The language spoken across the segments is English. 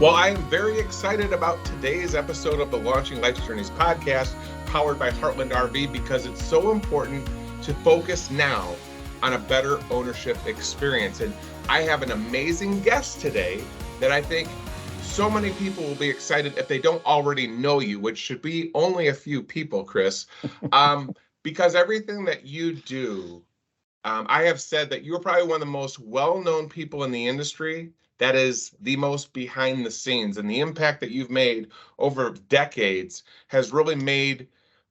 Well, I am very excited about today's episode of the Launching Life's Journeys podcast, powered by Heartland RV, because it's so important to focus now on a better ownership experience. And I have an amazing guest today that I think so many people will be excited if they don't already know you, which should be only a few people, Chris, because everything that you do, I have said that you're probably one of the most well-known people in the industry that is the most behind the scenes, and the impact that you've made over decades has really made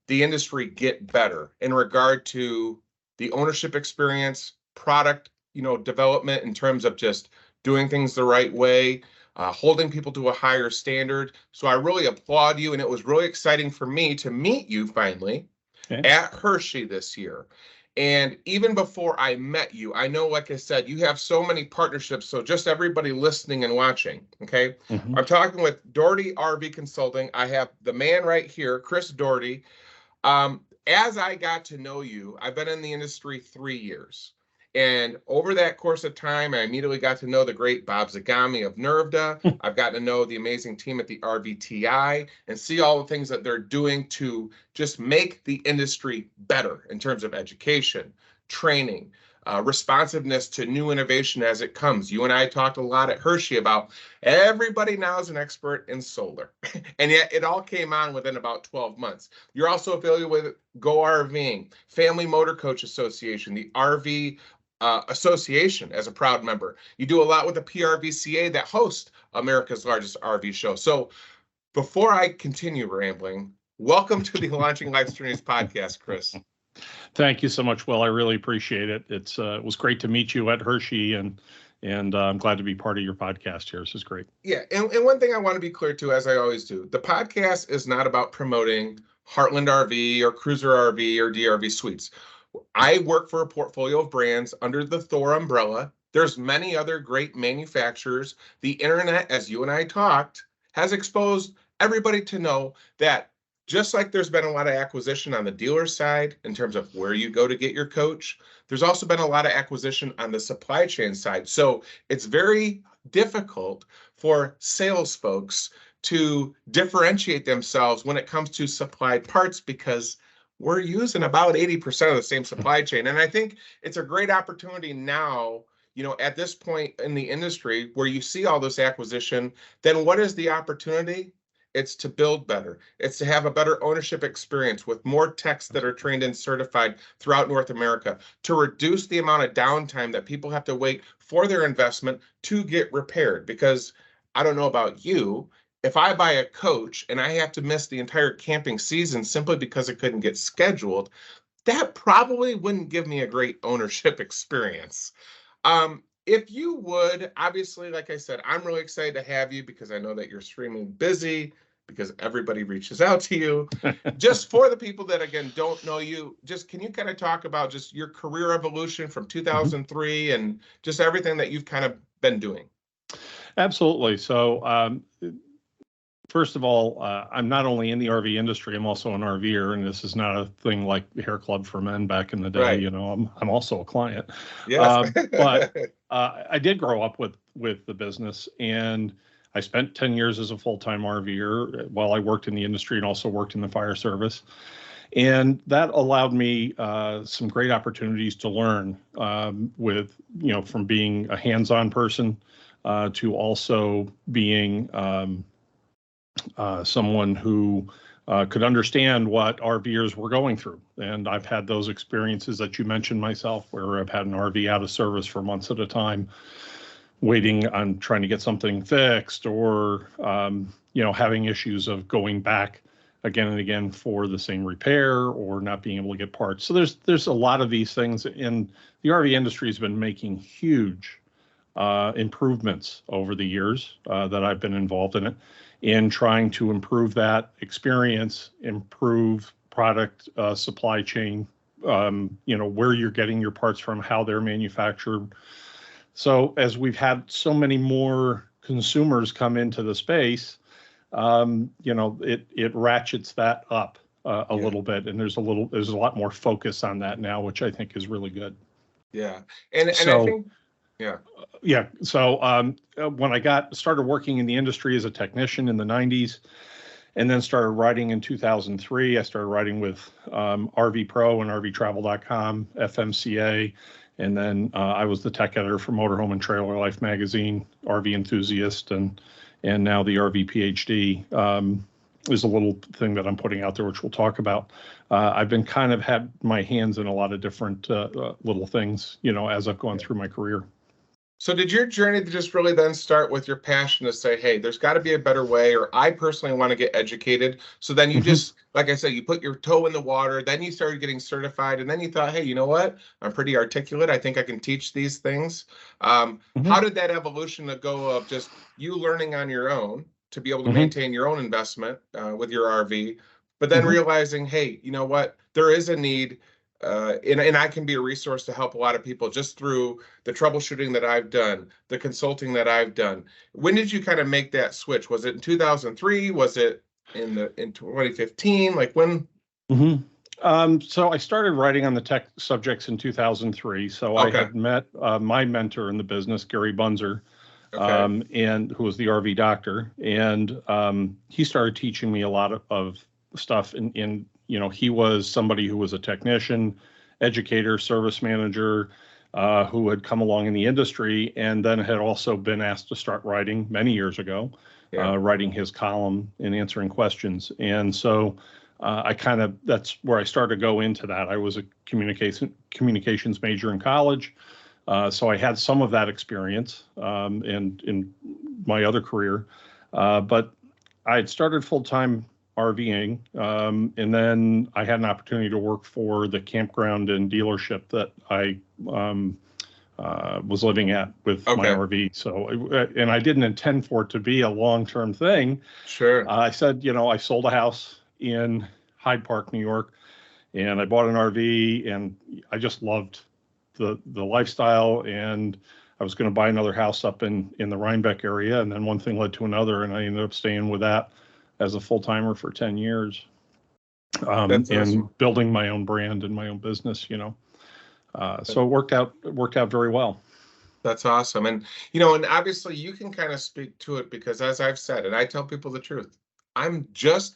the industry get better in regard to the ownership experience, product, development in terms of just doing things the right way, holding people to a higher standard. So I really applaud you, and it was really exciting for me to meet you finally at Hershey this year. And even before I met you, I know, like I said, you have so many partnerships. So just everybody listening and watching, okay? Mm-hmm. I'm talking with Dougherty RV Consulting. I have the man right here, Chris Dougherty. As I got to know you, I've been in the industry 3 years. And over that course of time, I immediately got to know the great Bob Zagami of NERVDA. I've gotten to know the amazing team at the RVTI and see all the things that they're doing to just make the industry better in terms of education, training, responsiveness to new innovation as it comes. You and I talked a lot at Hershey about everybody now is an expert in solar. And yet it all came on within about 12 months. You're also affiliated with Go RVing, Family Motor Coach Association, the RV Association as a proud member. You do a lot with the PRVCA that hosts America's largest RV show. So before I continue rambling, welcome to the Launching Life's Journeys podcast, Chris. Thank you so much, Will. I really appreciate it. It was great to meet you at Hershey, and I'm glad to be part of your podcast here. This is great. Yeah, and one thing I want to be clear to, as I always do, the podcast is not about promoting Heartland RV or Cruiser RV or DRV Suites. I work for a portfolio of brands under the Thor umbrella. There's many other great manufacturers. The internet, as you and I talked, has exposed everybody to know that just like there's been a lot of acquisition on the dealer side in terms of where you go to get your coach, there's also been a lot of acquisition on the supply chain side. So it's very difficult for sales folks to differentiate themselves when it comes to supplied parts, because we're using about 80% of the same supply chain. And I think it's a great opportunity now, at this point in the industry where you see all this acquisition, then what is the opportunity? It's to build better. It's to have a better ownership experience with more techs that are trained and certified throughout North America, to reduce the amount of downtime that people have to wait for their investment to get repaired. Because I don't know about you, if I buy a coach and I have to miss the entire camping season simply because it couldn't get scheduled, that probably wouldn't give me a great ownership experience. If you would, obviously, like I said, I'm really excited to have you because I know that you're extremely busy, because everybody reaches out to you. Just for the people that, again, don't know you, just can you kind of talk about just your career evolution from 2003 and just everything that you've kind of been doing? Absolutely. So, first of all, I'm not only in the RV industry, I'm also an RVer, and this is not a thing like Hair Club for Men back in the day. Right. I'm also a client. Yes. But I did grow up with the business, and I spent 10 years as a full-time RVer while I worked in the industry and also worked in the fire service. And that allowed me some great opportunities to learn from being a hands-on person to also being someone who could understand what RVers were going through. And I've had those experiences that you mentioned myself, where I've had an RV out of service for months at a time, waiting on trying to get something fixed, or, having issues of going back again and again for the same repair or not being able to get parts. So there's a lot of these things, and the RV industry has been making huge improvements over the years that I've been involved in it, in trying to improve that experience, improve product supply chain, where you're getting your parts from, how they're manufactured. So as we've had so many more consumers come into the space, it ratchets that up a little bit, and there's a lot more focus on that now, which I think is really good. Yeah, and I think Yeah. Yeah. So when I started working in the industry as a technician in the 90s, and then started writing in 2003, I started writing with RV Pro and RVtravel.com, FMCA, and then I was the tech editor for Motorhome and Trailer Life Magazine, RV Enthusiast, and now the RV PhD is a little thing that I'm putting out there, which we'll talk about. I've been kind of had my hands in a lot of different little things, as I've gone through my career. So did your journey to just really then start with your passion to say, hey, there's got to be a better way, or I personally want to get educated. So then you just, like I said, you put your toe in the water, then you started getting certified, and then you thought, hey, you know what? I'm pretty articulate. I think I can teach these things. How did that evolution go of just you learning on your own to be able to maintain your own investment with your RV, but then realizing, hey, you know what? There is a need. And I can be a resource to help a lot of people just through the troubleshooting that I've done, the consulting that I've done. When did you kind of make that switch? Was it in 2003? Was it in 2015? Like when? So I started writing on the tech subjects in 2003. So I had met my mentor in the business, Gary Bunzer, and who was the RV doctor, and he started teaching me a lot of stuff in he was somebody who was a technician, educator, service manager, who had come along in the industry and then had also been asked to start writing many years ago, writing his column and answering questions. And so that's where I started to go into that. I was a communications major in college. So I had some of that experience and in my other career, but I had started full-time RVing, and then I had an opportunity to work for the campground and dealership that I was living at with my RV. So, and I didn't intend for it to be a long-term thing. Sure. I said, I sold a house in Hyde Park, New York, and I bought an RV, and I just loved the lifestyle, and I was going to buy another house up in the Rhinebeck area, and then one thing led to another, and I ended up staying with that as a full-timer for 10 years, and building my own brand and my own business, so it worked out very well. That's awesome. And, and obviously you can kind of speak to it because as I've said, and I tell people the truth, I just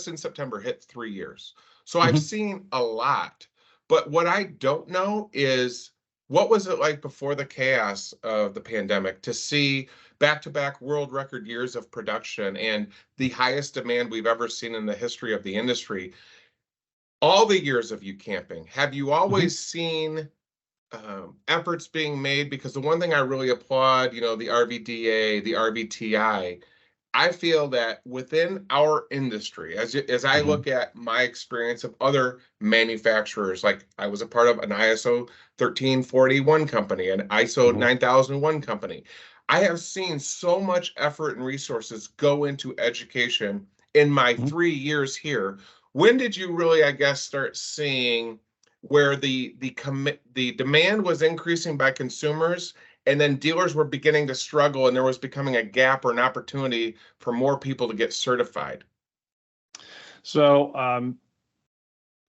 in September hit 3 years. So I've seen a lot, but what I don't know is what was it like before the chaos of the pandemic to see back-to-back world record years of production and the highest demand we've ever seen in the history of the industry. All the years of you camping, have you always seen efforts being made? Because the one thing I really applaud, the RVDA, the RVTI, I feel that within our industry, as I look at my experience of other manufacturers, like I was a part of an ISO 13481 company, an ISO 9001 company, I have seen so much effort and resources go into education in my 3 years here. When did you really, I guess, start seeing where the demand was increasing by consumers, and then dealers were beginning to struggle, and there was becoming a gap or an opportunity for more people to get certified? So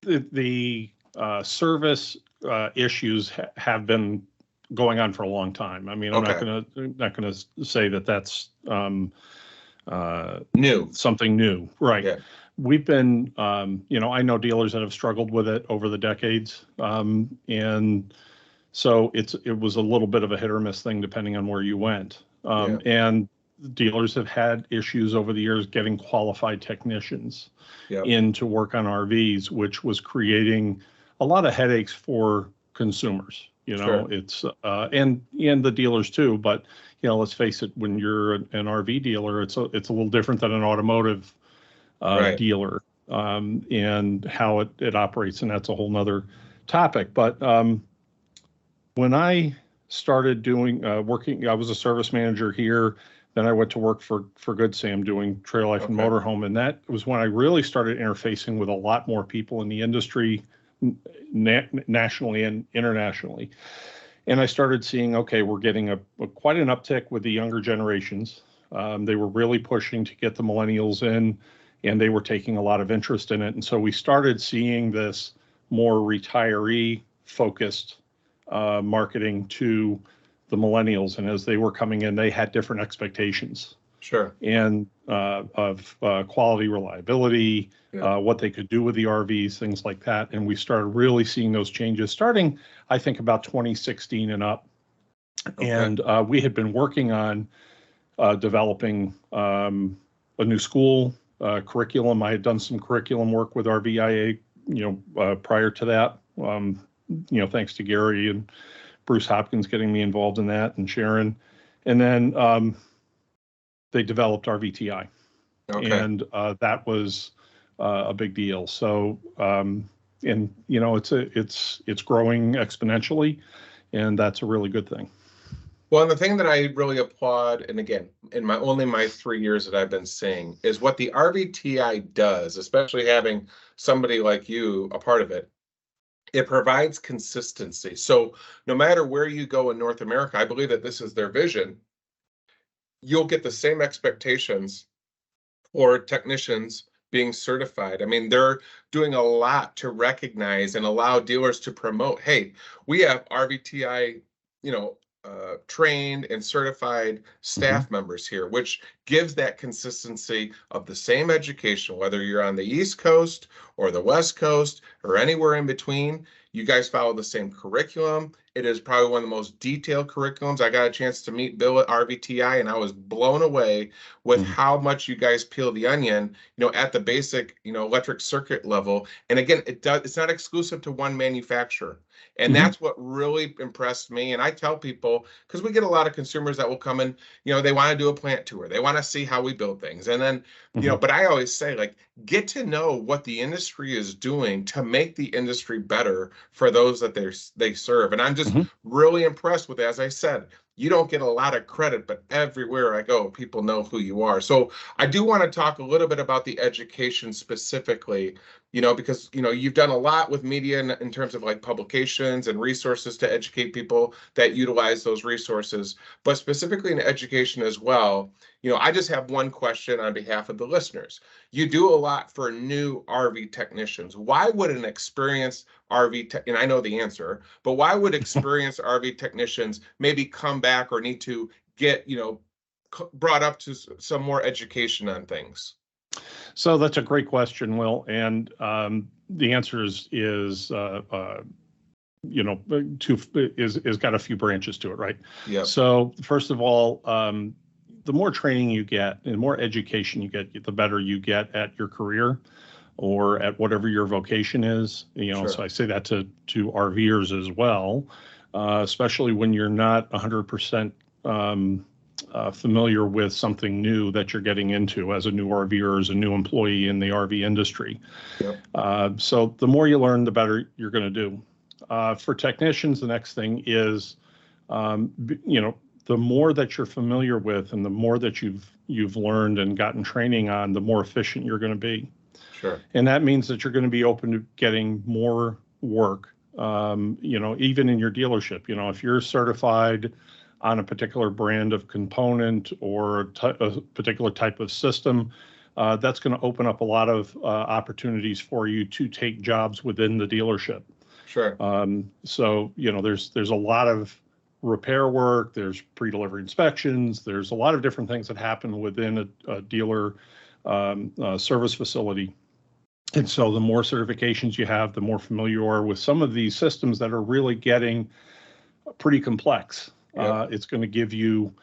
the service issues have been going on for a long time. I mean, I'm not gonna say that that's new, something new, right? Yeah. We've been, I know dealers that have struggled with it over the decades, and so it was a little bit of a hit or miss thing depending on where you went. And dealers have had issues over the years getting qualified technicians in to work on RVs, which was creating a lot of headaches for consumers. It's and the dealers too. But let's face it, when you're an RV dealer, it's a little different than an automotive dealer, and how it operates, and that's a whole nother topic. But when I started doing working, I was a service manager here. Then I went to work for Good Sam doing Trail Life and Motorhome, and that was when I really started interfacing with a lot more people in the industry, nationally and internationally. And I started seeing, we're getting quite an uptick with the younger generations. They were really pushing to get the millennials in, and they were taking a lot of interest in it. And so we started seeing this more retiree-focused marketing to the millennials, and as they were coming in, they had different expectations. Sure. And of quality, reliability, what they could do with the RVs, things like that. And we started really seeing those changes starting, I think, about 2016 and up. Okay. And we had been working on developing a new school curriculum. I had done some curriculum work with RVIA, prior to that, thanks to Gary and Bruce Hopkins getting me involved in that, and Sharon. And then they developed RVTI. Okay. And that was a big deal. So, it's growing exponentially, and that's a really good thing. Well, and the thing that I really applaud, and again, in my 3 years that I've been seeing, is what the RVTI does, especially having somebody like you a part of it. It provides consistency. So no matter where you go in North America, I believe that this is their vision. You'll get the same expectations for technicians being certified. I mean, they're doing a lot to recognize and allow dealers to promote, hey, we have RVTI, trained and certified staff members here, which gives that consistency of the same education, whether you're on the East Coast or the West Coast or anywhere in between. You guys follow the same curriculum. It is probably one of the most detailed curriculums. I got a chance to meet Bill at RVTI, and I was blown away with how much you guys peel the onion, at the basic, electric circuit level. And again, it's not exclusive to one manufacturer. And that's what really impressed me. And I tell people, because we get a lot of consumers that will come in, they want to do a plant tour. They want to see how we build things. And then, but I always say, get to know what the industry is doing to make the industry better for those that they serve. And I'm just really impressed with it. As I said, you don't get a lot of credit, but everywhere I go, people know who you are. So I do want to talk a little bit about the education specifically, because, you've done a lot with media in terms of publications and resources to educate people that utilize those resources, but specifically in education as well. I just have one question on behalf of the listeners. You do a lot for new RV technicians. Why would an experienced and I know the answer, but why would experienced RV technicians maybe come back or need to get, brought up to some more education on things? So that's a great question, Will. And the answer is got a few branches to it, right? Yeah. So first of all, the more training you get and the more education you get, the better you get at your career or at whatever your vocation is. Sure. So I say that to RVers as well, especially when you're not 100% familiar with something new that you're getting into as a new RVer, as a new employee in the RV industry. Yep. So the more you learn, the better you're going to do. For technicians, the next thing is, the more that you're familiar with and the more that you've learned and gotten training on, the more efficient you're going to be. Sure. And that means that you're going to be open to getting more work, even in your dealership. If you're certified on a particular brand of component or a particular type of system, that's going to open up a lot of opportunities for you to take jobs within the dealership. Sure. So, there's a lot of repair work, there's pre-delivery inspections, there's a lot of different things that happen within a dealer service facility. And so the more certifications you have, the more familiar you are with some of these systems that are really getting pretty complex. Yep. It's going to give you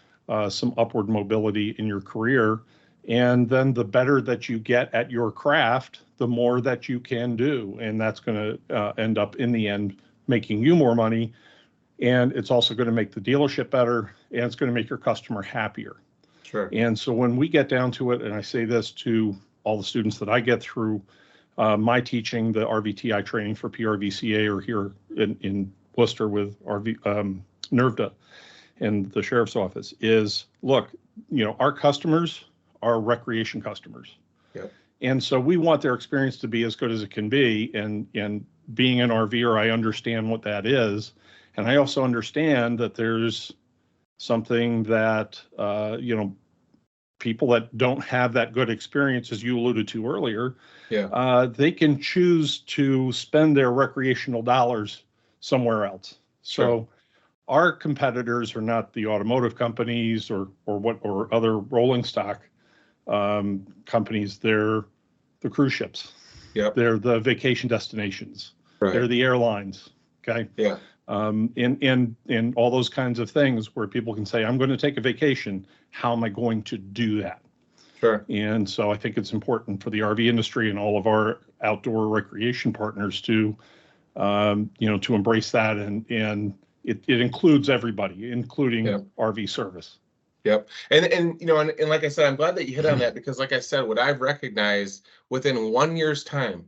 some upward mobility in your career. And then the better that you get at your craft, the more that you can do. And that's going to end up in the end making you more money. And it's also going to make the dealership better, and it's going to make your customer happier. Sure. And so when we get down to it, and I say this to all the students that I get through my teaching, the RVTI training for PRVCA, or here in Worcester with NERVDA and the sheriff's office, is look, our customers are recreation customers. Yep. And so we want their experience to be as good as it can be. And being an RVer, I understand what that is. And I also understand that there's something that, people that don't have that good experience, as you alluded to earlier, they can choose to spend their recreational dollars somewhere else. Sure. So our competitors are not the automotive companies or other rolling stock companies. They're the cruise ships. Yep. They're the vacation destinations. Right. They're the airlines. Okay. Yeah. And all those kinds of things where people can say, I'm going to take a vacation. How am I going to do that? Sure. And so I think it's important for the RV industry and all of our outdoor recreation partners to, to embrace that. And it includes everybody, including RV service. Yep. And like I said, I'm glad that you hit on that, because like I said, what I've recognized within 1 year's time,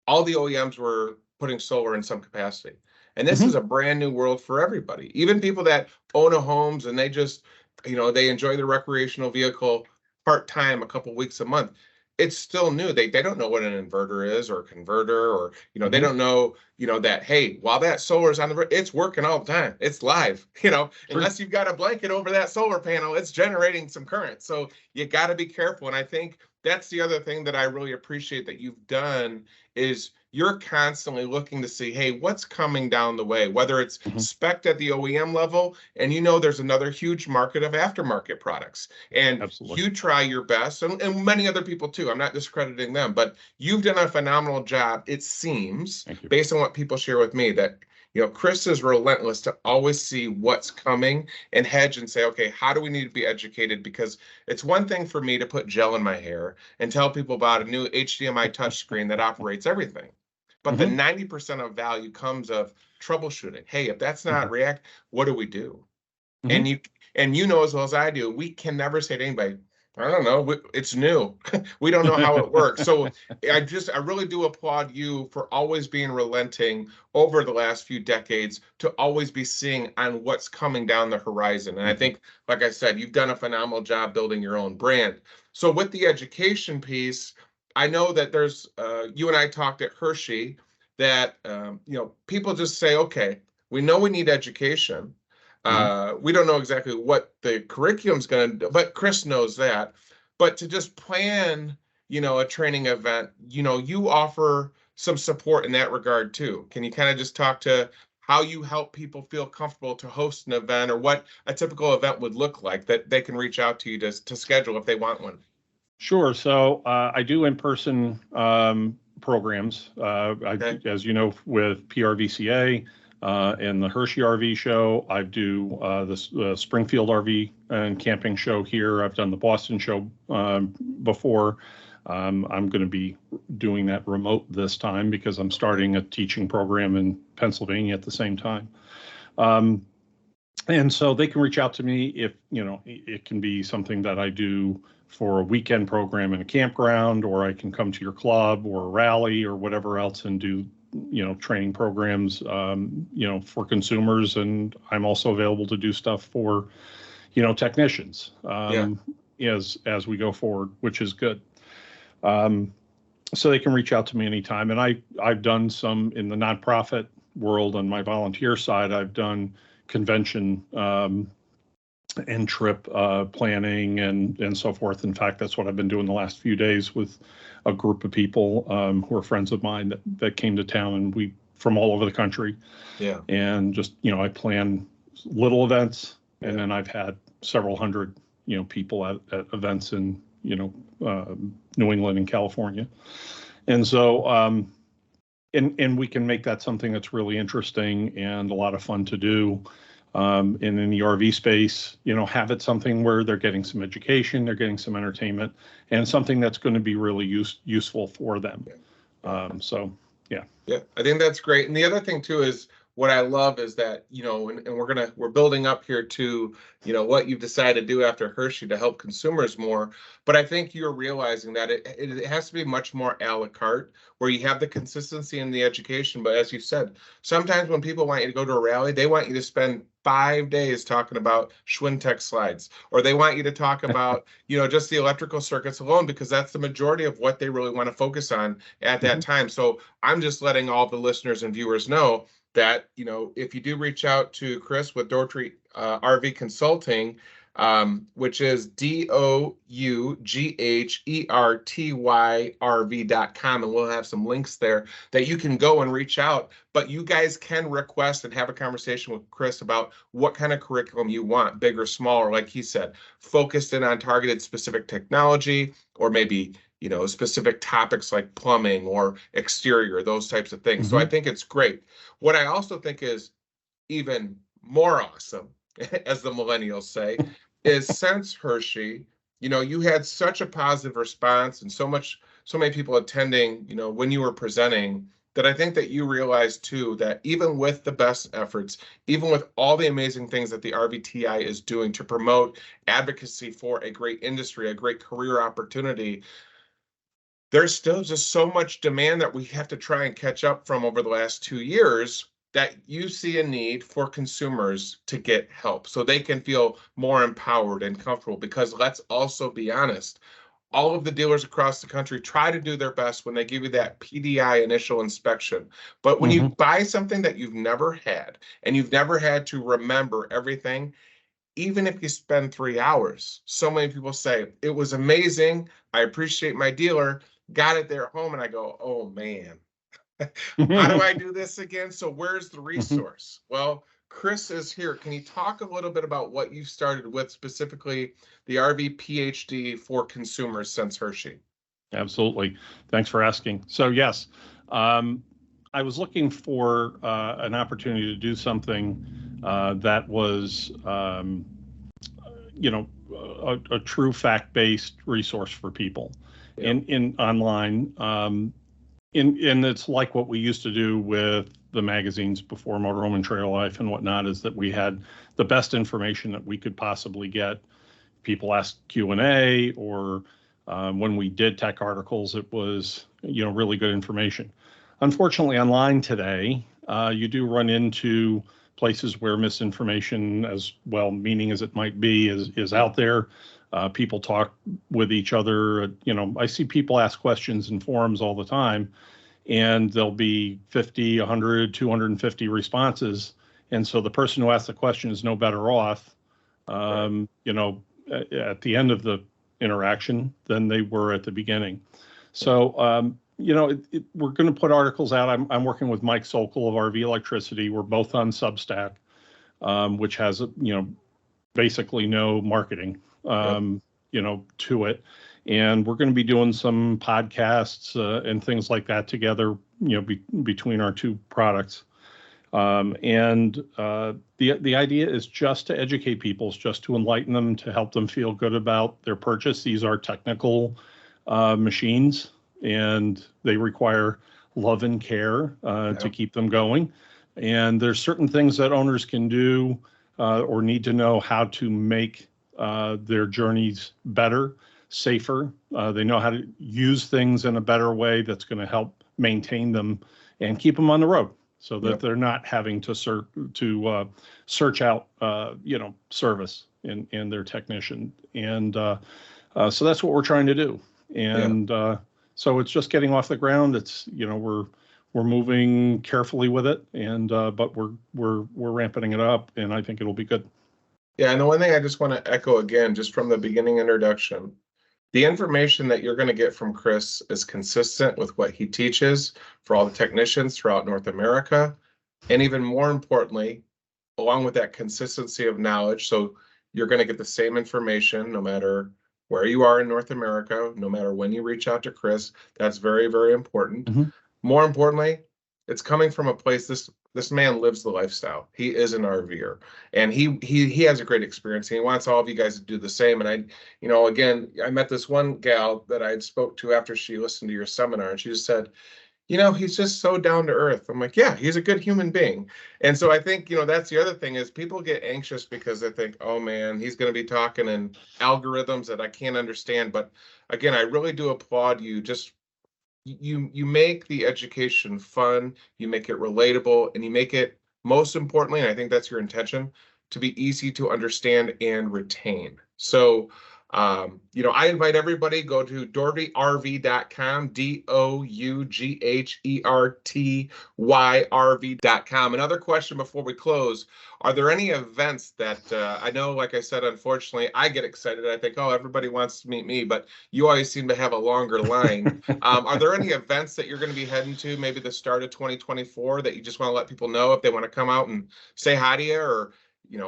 all the OEMs were putting solar in some capacity. And this is a brand new world for everybody. Even people that own a homes and they just, they enjoy their recreational vehicle part-time a couple weeks a month. It's still new. They don't know what an inverter is or a converter, or, they don't know, that, hey, while that solar is on it's working all the time. It's live, unless you've got a blanket over that solar panel, it's generating some current. So you got to be careful. And I think that's the other thing that I really appreciate that you've done is you're constantly looking to see, hey, what's coming down the way, whether it's spec'd at the OEM level, and there's another huge market of aftermarket products. And you try your best, and many other people too. I'm not discrediting them, but you've done a phenomenal job, it seems, based on what people share with me, that Chris is relentless to always see what's coming and hedge and say, okay, how do we need to be educated? Because it's one thing for me to put gel in my hair and tell people about a new HDMI touchscreen that operates everything. But the 90% of value comes of troubleshooting. Hey, if that's not React, what do we do? And you know as well as I do, we can never say to anybody, I don't know, it's new. We don't know how it works. So I really do applaud you for always being relenting over the last few decades to always be seeing on what's coming down the horizon. And I think, like I said, you've done a phenomenal job building your own brand. So with the education piece, I know that there's, you and I talked at Hershey that, people just say, okay, we know we need education. We don't know exactly what the curriculum's going to do, but Chris knows that. But to just plan, a training event, you offer some support in that regard too. Can you kind of just talk to how you help people feel comfortable to host an event, or what a typical event would look like that they can reach out to you to schedule if they want one? Sure. So I do in-person programs, as you know, with PRVCA and the Hershey RV show. I do the Springfield RV and camping show here. I've done the Boston show before. I'm going to be doing that remote this time because I'm starting a teaching program in Pennsylvania at the same time. And so they can reach out to me if, it can be something that I do for a weekend program in a campground, or I can come to your club or a rally or whatever else and do, training programs, for consumers. And I'm also available to do stuff for, technicians as we go forward, which is good. So they can reach out to me anytime. And I've done some in the nonprofit world on my volunteer side. I've done convention and trip planning and so forth. In fact, that's what I've been doing the last few days with a group of people who are friends of mine that came to town, and we from all over the country. Yeah. And just, I plan little events, and then I've had several hundred, people at events in, New England and California. And so, and we can make that something that's really interesting and a lot of fun to do. And in the RV space, have it something where they're getting some education, they're getting some entertainment, and something that's going to be really useful for them. So, yeah. Yeah, I think that's great. And the other thing too is what I love is that, and we're building up here to, what you've decided to do after Hershey to help consumers more. But I think you're realizing that it has to be much more a la carte, where you have the consistency in the education. But as you said, sometimes when people want you to go to a rally, they want you to spend 5 days talking about Schwintek slides, or they want you to talk about, just the electrical circuits alone, because that's the majority of what they really want to focus on at that time. So I'm just letting all the listeners and viewers know that, if you do reach out to Chris with Dougherty RV Consulting, which is DOUGHERTYRV.com. And we'll have some links there that you can go and reach out. But you guys can request and have a conversation with Chris about what kind of curriculum you want, big or small, or like he said, focused in on targeted specific technology, or maybe specific topics like plumbing or exterior, those types of things. So I think it's great. What I also think is even more awesome, as the millennials say, is since Hershey, you had such a positive response and so many people attending, when you were presenting, that I think that you realized too that even with the best efforts, even with all the amazing things that the RVTI is doing to promote advocacy for a great industry, a great career opportunity, there's still just so much demand that we have to try and catch up from over the last 2 years, that you see a need for consumers to get help so they can feel more empowered and comfortable. Because let's also be honest, all of the dealers across the country try to do their best when they give you that PDI initial inspection. But when you buy something that you've never had and you've never had to remember everything, even if you spend 3 hours, so many people say, it was amazing, I appreciate my dealer, got it there at home, and I go, oh man, how do I do this again? So where's the resource? Well, Chris is here. Can you talk a little bit about what you started with, specifically the RV PhD for consumers since Hershey? Absolutely. Thanks for asking. So yes, I was looking for an opportunity to do something that was, a true fact-based resource for people in online. And it's like what we used to do with the magazines before Motorhome and Trail Life and whatnot, is that we had the best information that we could possibly get. People asked Q&A, or when we did tech articles, it was, really good information. Unfortunately, online today, you do run into places where misinformation, as well meaning as it might be, is out there. People talk with each other. I see people ask questions in forums all the time, and there'll be 50, 100, 250 responses. And so the person who asked the question is no better off, at the end of the interaction than they were at the beginning. So, we're going to put articles out. I'm working with Mike Sokol of RV Electricity. We're both on Substack, which has, basically no marketing. To it. And we're going to be doing some podcasts and things like that together, between our two products. And the idea is just to educate people, just to enlighten them, to help them feel good about their purchase. These are technical machines, and they require love and care to keep them going. And there's certain things that owners can do or need to know how to make their journeys better, safer. They know how to use things in a better way that's going to help maintain them and keep them on the road, so that they're not having to search out service in their technician. And so that's what we're trying to do. And so it's just getting off the ground. It's we're moving carefully with it, and but we're ramping it up, and I think it'll be good. Yeah, and the one thing I just want to echo again, just from the beginning introduction, the information that you're going to get from Chris is consistent with what he teaches for all the technicians throughout North America. And even more importantly, along with that consistency of knowledge, so you're going to get the same information no matter where you are in North America, no matter when you reach out to Chris. That's very, very important. More importantly, it's coming from a place, this man lives the lifestyle. He is an RVer, and he has a great experience. He wants all of you guys to do the same. And again, I met this one gal that I had spoke to after she listened to your seminar, and she just said, he's just so down to earth. I'm like, yeah, he's a good human being. And so I think, that's the other thing, is people get anxious because they think, oh man, he's going to be talking in algorithms that I can't understand. But again, I really do applaud you. Just you make the education fun, you make it relatable, and you make it, most importantly, and I think that's your intention, to be easy to understand and retain. So I invite everybody, go to doughertyrv.com, DOUGHERTYRV.com. Another question before we close. Are there any events that I know, like I said, unfortunately, I get excited. I think, oh, everybody wants to meet me, but you always seem to have a longer line. Are there any events that you're going to be heading to, maybe the start of 2024, that you just want to let people know if they want to come out and say hi to you, or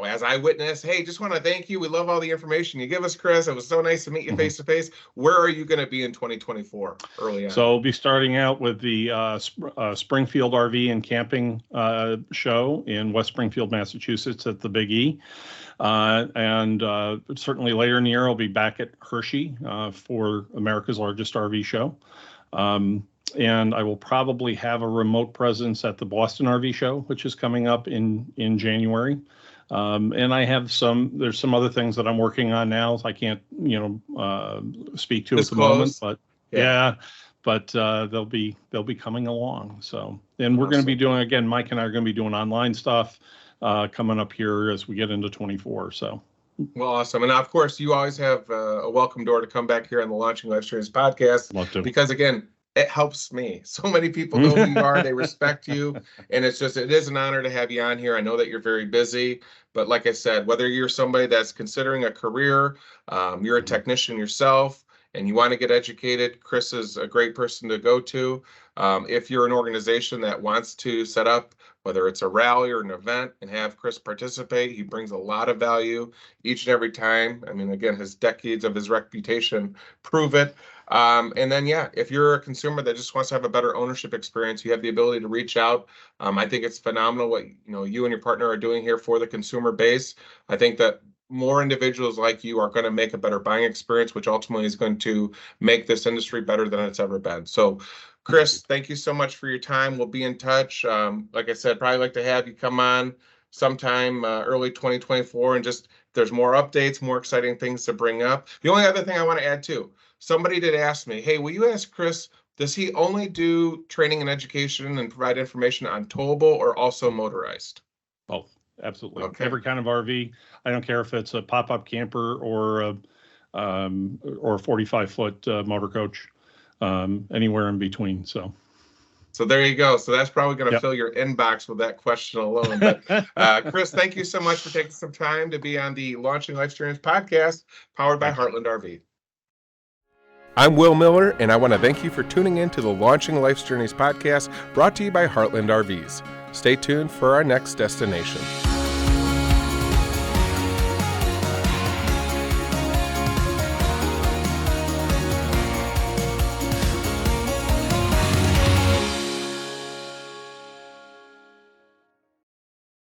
as eyewitness, hey, just want to thank you. We love all the information you give us, Chris. It was so nice to meet you face to face. Where are you going to be in 2024 early on? So we'll be starting out with the Springfield RV and Camping show in West Springfield, Massachusetts at the Big E. And certainly later in the year, I'll be back at Hershey for America's largest RV show. And I will probably have a remote presence at the Boston RV show, which is coming up in January. And I have there's some other things that I'm working on now. I can't, speak to at the moment, but they'll be coming along. So, and we're going to be doing, again, Mike and I are going to be doing online stuff coming up here as we get into 24. So. Well, awesome. And of course, you always have a welcome door to come back here on the Launching Life Streams podcast. Love to. Because again, it helps me. So many people know who you are. They respect you. And it is an honor to have you on here. I know that you're very busy, but like I said, whether you're somebody that's considering a career, you're a technician yourself, and you want to get educated, Chris is a great person to go to. If you're an organization that wants to set up, whether it's a rally or an event, and have Chris participate, he brings a lot of value each and every time. I mean, again, his decades of his reputation prove it. And then, if you're a consumer that just wants to have a better ownership experience, you have the ability to reach out. I think it's phenomenal what you and your partner are doing here for the consumer base. I think that more individuals like you are going to make a better buying experience, which ultimately is going to make this industry better than it's ever been. So, Chris, thank you so much for your time. We'll be in touch. Like I said, probably like to have you come on sometime early 2024, and just, if there's more updates, more exciting things to bring up. The only other thing I want to add too, somebody did ask me, hey, will you ask Chris, does he only do training and education and provide information on towable or also motorized? Both. Absolutely. Okay. Every kind of RV. I don't care if it's a pop-up camper or a 45-foot motor coach, anywhere in between. So there you go. So that's probably going to fill your inbox with that question alone. But Chris, thank you so much for taking some time to be on the Launching Life Streams podcast, powered by Heartland RV. I'm Will Miller, and I want to thank you for tuning in to the Launching Life's Journeys podcast, brought to you by Heartland RVs. Stay tuned for our next destination.